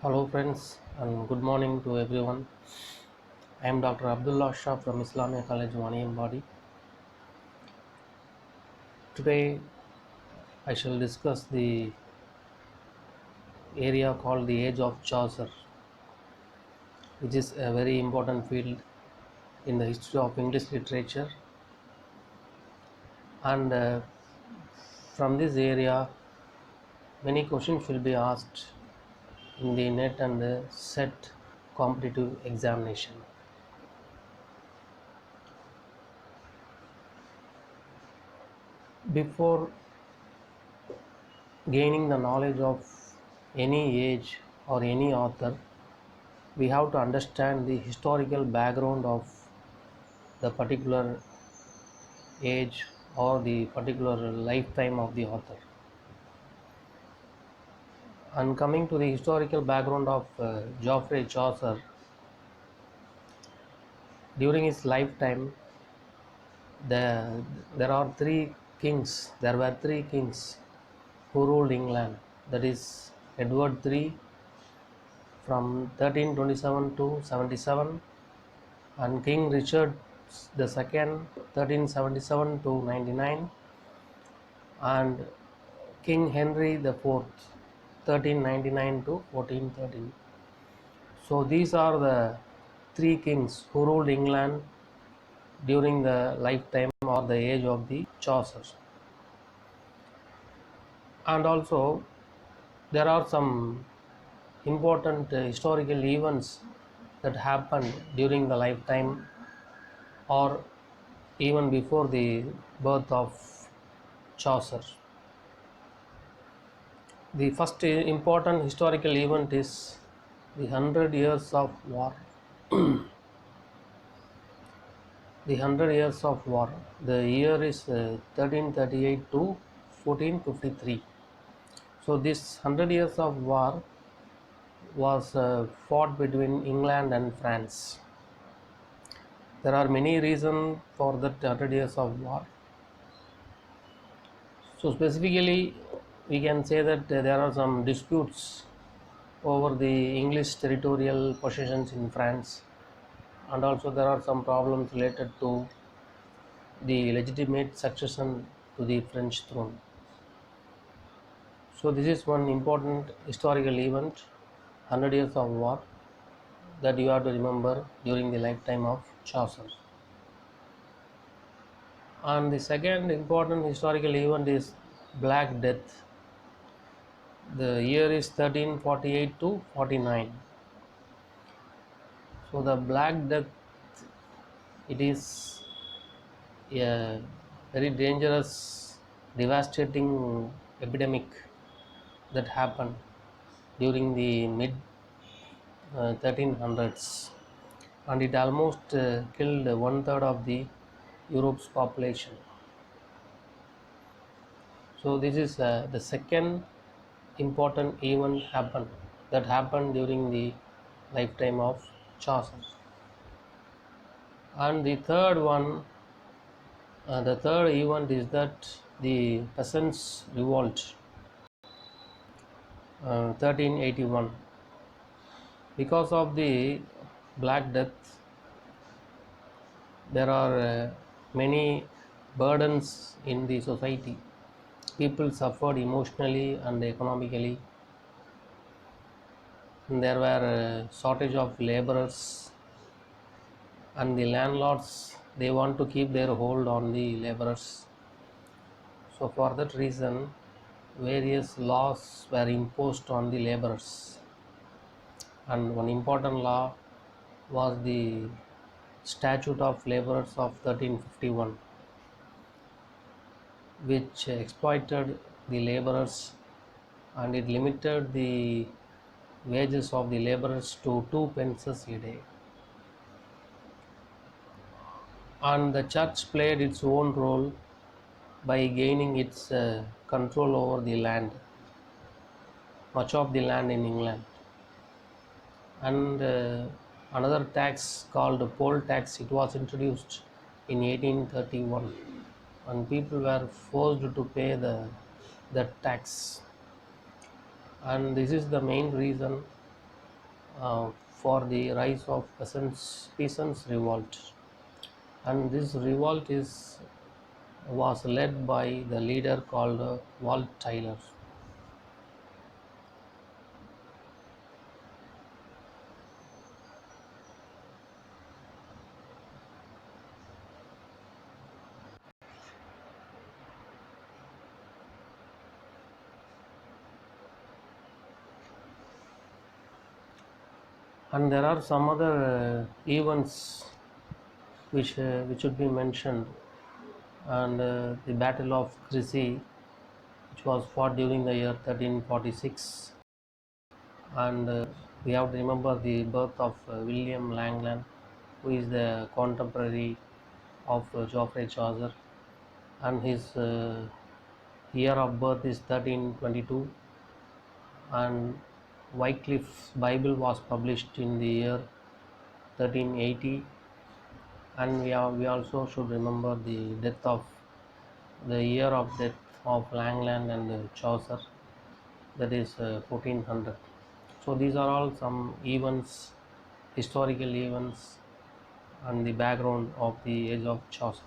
Hello friends and good morning to everyone. I am Dr. Abdullah Shah from Islamia College, Body. Today I shall discuss the area called the age of Chaucer, which is a very important field in the history of English literature. And from this area, many questions will be asked in the net and set competitive examination. Before gaining the knowledge of any age or any author, we have to understand the historical background of the particular age or the particular lifetime of the author. And coming to the historical background of Geoffrey Chaucer, during his lifetime, the, there were three kings who ruled England. That is Edward III from 1327 to 77, and King Richard II 1377 to 99, and King Henry the Fourth 1399 to 1413. So these are the three kings who ruled England during the lifetime or the age of the Chaucers. And also there are some important historical events that happened during the lifetime or even before the birth of Chaucer. The first important historical event is the Hundred Years of War. The Hundred Years of War. The year is 1338 to 1453. So this Hundred Years of War was fought between England and France. There are many reasons for that Hundred Years of War. So specifically, we can say that there are some disputes over the English territorial possessions in France, and also there are some problems related to the legitimate succession to the French throne. So this is one important historical event, Hundred Years of War, that you have to remember during the lifetime of Chaucer. And the second important historical event is Black Death. The year is 1348 to 49. So the Black Death, it is a very dangerous, devastating epidemic that happened during the mid 1300s, and it almost killed one third of the Europe's population. So this is the second important event happened during the lifetime of Chaucer. And the third event is that the peasants' revolt, 1381. Because of the Black Death, there are many burdens in the society. People suffered emotionally and economically. And there were a shortage of laborers, and the landlords, they want to keep their hold on the laborers. So for that reason, various laws were imposed on the laborers, and one important law was the Statute of Laborers of 1351, which exploited the laborers, and it limited the wages of the laborers to 2 pences a day. And the church played its own role by gaining its control over the land, much of the land in England. And another tax called poll tax, it was introduced in 1831, and people were forced to pay the tax. And this is the main reason for the rise of peasants revolt, and this revolt was led by the leader called Walt Taylor. And there are some other events which should be mentioned, and the Battle of Crecy, which was fought during the year 1346, and we have to remember the birth of William Langland, who is the contemporary of Geoffrey Chaucer, and his year of birth is 1322, and Wycliffe's Bible was published in the year 1380, and we also should remember the year of death of Langland and Chaucer, that is 1400. So these are all some events, historical events, and the background of the age of Chaucer.